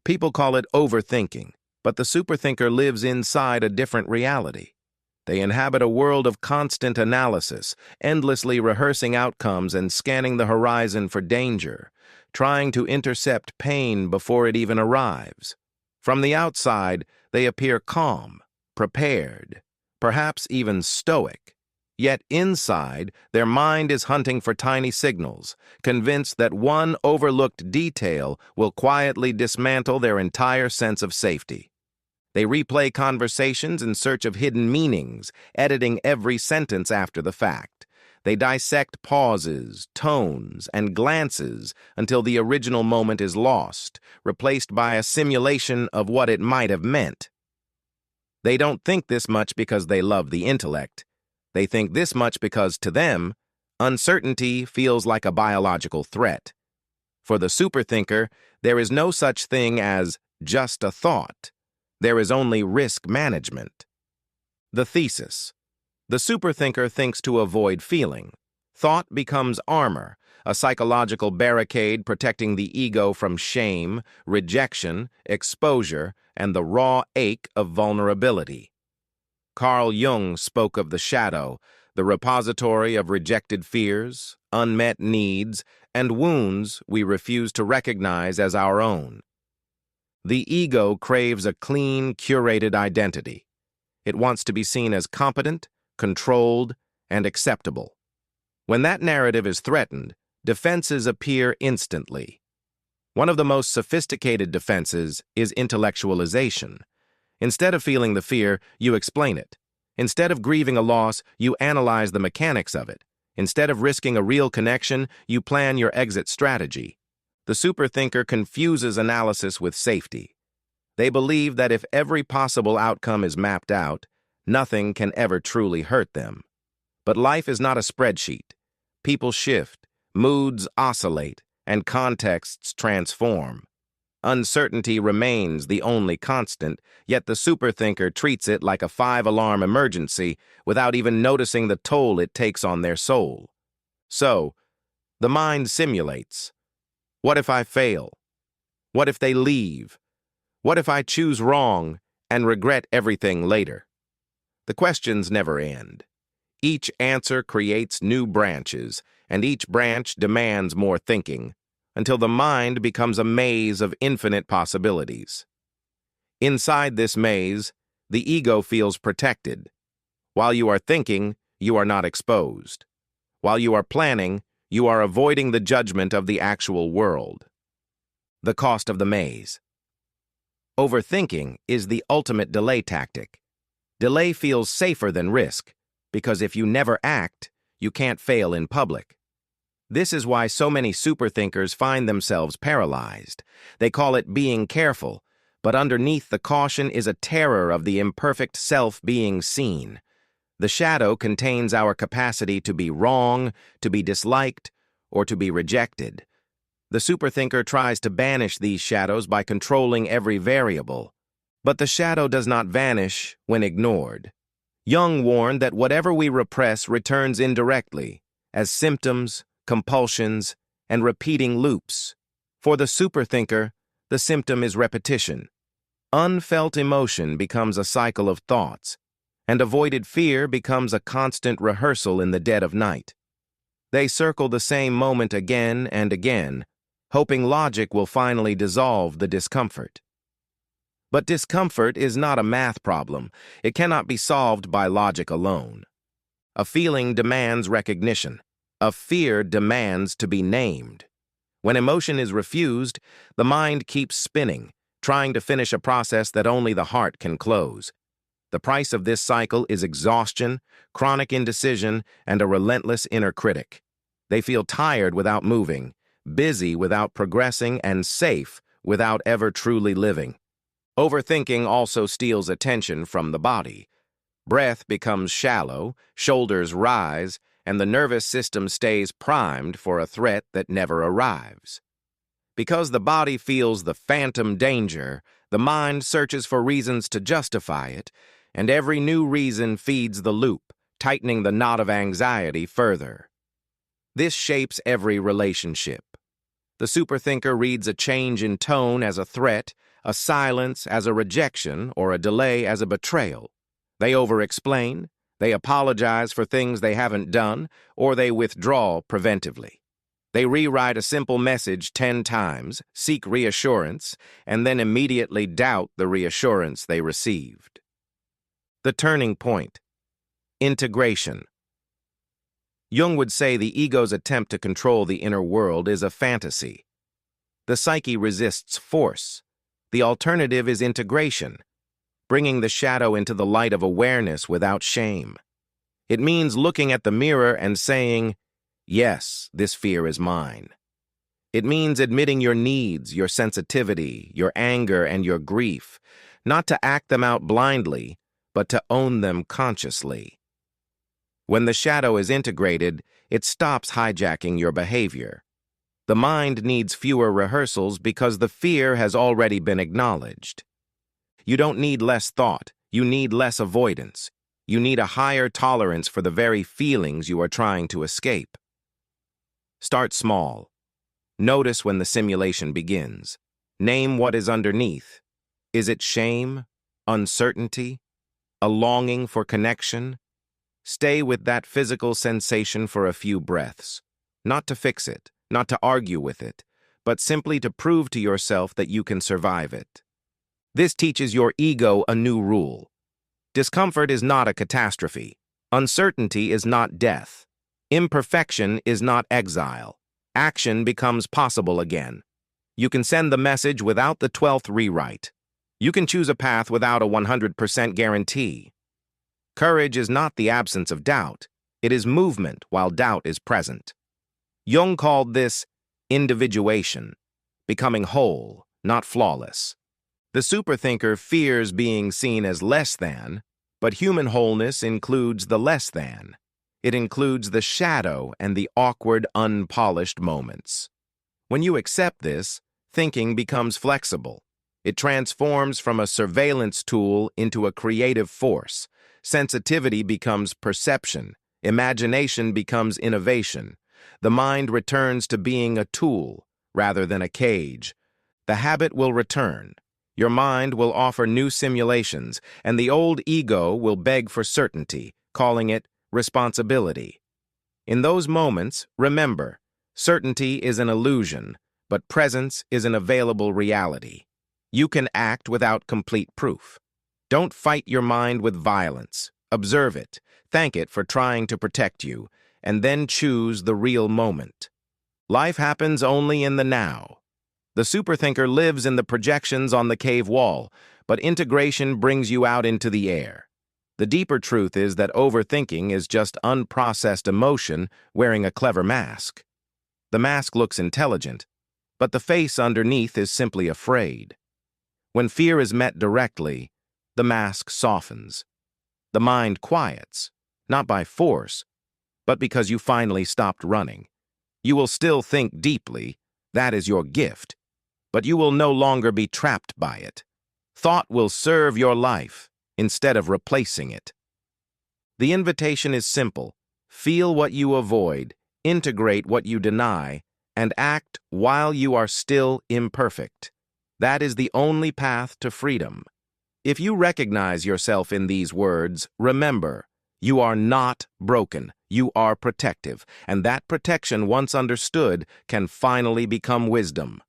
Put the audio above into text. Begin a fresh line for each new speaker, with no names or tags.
People call it overthinking, but the superthinker lives inside a different reality. They inhabit a world of constant analysis, endlessly rehearsing outcomes and scanning the horizon for danger, trying to intercept pain before it even arrives. From the outside, they appear calm, prepared, perhaps even stoic. Yet inside, their mind is hunting for tiny signals, convinced that one overlooked detail will quietly dismantle their entire sense of safety. They replay conversations in search of hidden meanings, editing every sentence after the fact. They dissect pauses, tones, and glances until the original moment is lost, replaced by a simulation of what it might have meant. They don't think this much because they love the intellect. They think this much because, to them, uncertainty feels like a biological threat. For the superthinker, there is no such thing as just a thought. There is only risk management. The thesis. The superthinker thinks to avoid feeling. Thought becomes armor, a psychological barricade protecting the ego from shame, rejection, exposure, and the raw ache of vulnerability. Carl Jung spoke of the shadow, the repository of rejected fears, unmet needs, and wounds we refuse to recognize as our own. The ego craves a clean, curated identity. It wants to be seen as competent, controlled, and acceptable. When that narrative is threatened, defenses appear instantly. One of the most sophisticated defenses is intellectualization. Instead of feeling the fear, you explain it. Instead of grieving a loss, you analyze the mechanics of it. Instead of risking a real connection, you plan your exit strategy. The superthinker confuses analysis with safety. They believe that if every possible outcome is mapped out, nothing can ever truly hurt them. But life is not a spreadsheet. People shift, moods oscillate, and contexts transform. Uncertainty remains the only constant, yet the superthinker treats it like a 5-alarm emergency without even noticing the toll it takes on their soul. So, the mind simulates. What if I fail? What if they leave? What if I choose wrong and regret everything later? The questions never end. Each answer creates new branches, and each branch demands more thinking, until the mind becomes a maze of infinite possibilities. Inside this maze, the ego feels protected. While you are thinking, you are not exposed. While you are planning, you are avoiding the judgment of the actual world. The cost of the maze. Overthinking is the ultimate delay tactic. Delay feels safer than risk, because if you never act, you can't fail in public. This is why so many superthinkers find themselves paralyzed. They call it being careful, but underneath the caution is a terror of the imperfect self being seen. The shadow contains our capacity to be wrong, to be disliked, or to be rejected. The superthinker tries to banish these shadows by controlling every variable. But the shadow does not vanish when ignored. Jung warned that whatever we repress returns indirectly, as symptoms, compulsions, and repeating loops. For the superthinker, the symptom is repetition. Unfelt emotion becomes a cycle of thoughts, and avoided fear becomes a constant rehearsal in the dead of night. They circle the same moment again and again, hoping logic will finally dissolve the discomfort. But discomfort is not a math problem. It cannot be solved by logic alone. A feeling demands recognition. A fear demands to be named. When emotion is refused, the mind keeps spinning, trying to finish a process that only the heart can close. The price of this cycle is exhaustion, chronic indecision, and a relentless inner critic. They feel tired without moving, busy without progressing, and safe without ever truly living. Overthinking also steals attention from the body. Breath becomes shallow, shoulders rise, and the nervous system stays primed for a threat that never arrives. Because the body feels the phantom danger, the mind searches for reasons to justify it, and every new reason feeds the loop, tightening the knot of anxiety further. This shapes every relationship. The superthinker reads a change in tone as a threat, a silence as a rejection or a delay as a betrayal. They over-explain, they apologize for things they haven't done, or they withdraw preventively. They rewrite a simple message 10 times, seek reassurance, and then immediately doubt the reassurance they received. The turning point. Integration. Jung would say the ego's attempt to control the inner world is a fantasy. The psyche resists force. The alternative is integration, bringing the shadow into the light of awareness without shame. It means looking at the mirror and saying, "Yes, this fear is mine." It means admitting your needs, your sensitivity, your anger, and your grief, not to act them out blindly, but to own them consciously. When the shadow is integrated, it stops hijacking your behavior. The mind needs fewer rehearsals because the fear has already been acknowledged. You don't need less thought, you need less avoidance. You need a higher tolerance for the very feelings you are trying to escape. Start small. Notice when the simulation begins. Name what is underneath. Is it shame, uncertainty, a longing for connection? Stay with that physical sensation for a few breaths, not to fix it, not to argue with it, but simply to prove to yourself that you can survive it. This teaches your ego a new rule. Discomfort is not a catastrophe. Uncertainty is not death. Imperfection is not exile. Action becomes possible again. You can send the message without the 12th rewrite. You can choose a path without a 100% guarantee. Courage is not the absence of doubt. It is movement while doubt is present. Jung called this individuation, becoming whole, not flawless. The superthinker fears being seen as less than, but human wholeness includes the less than. It includes the shadow and the awkward, unpolished moments. When you accept this, thinking becomes flexible. It transforms from a surveillance tool into a creative force. Sensitivity becomes perception. Imagination becomes innovation. The mind returns to being a tool rather than a cage. The habit will return. Your mind will offer new simulations, and the old ego will beg for certainty, calling it responsibility. In those moments, remember, certainty is an illusion, but presence is an available reality. You can act without complete proof. Don't fight your mind with violence. Observe it, thank it for trying to protect you, and then choose the real moment. Life happens only in the now. The superthinker lives in the projections on the cave wall, but integration brings you out into the air. The deeper truth is that overthinking is just unprocessed emotion wearing a clever mask. The mask looks intelligent, but the face underneath is simply afraid. When fear is met directly, the mask softens. The mind quiets, not by force, but because you finally stopped running. You will still think deeply, that is your gift, but you will no longer be trapped by it. Thought will serve your life instead of replacing it. The invitation is simple. Feel what you avoid, integrate what you deny, and act while you are still imperfect. That is the only path to freedom. If you recognize yourself in these words, remember, you are not broken, you are protective, and that protection, once understood, can finally become wisdom.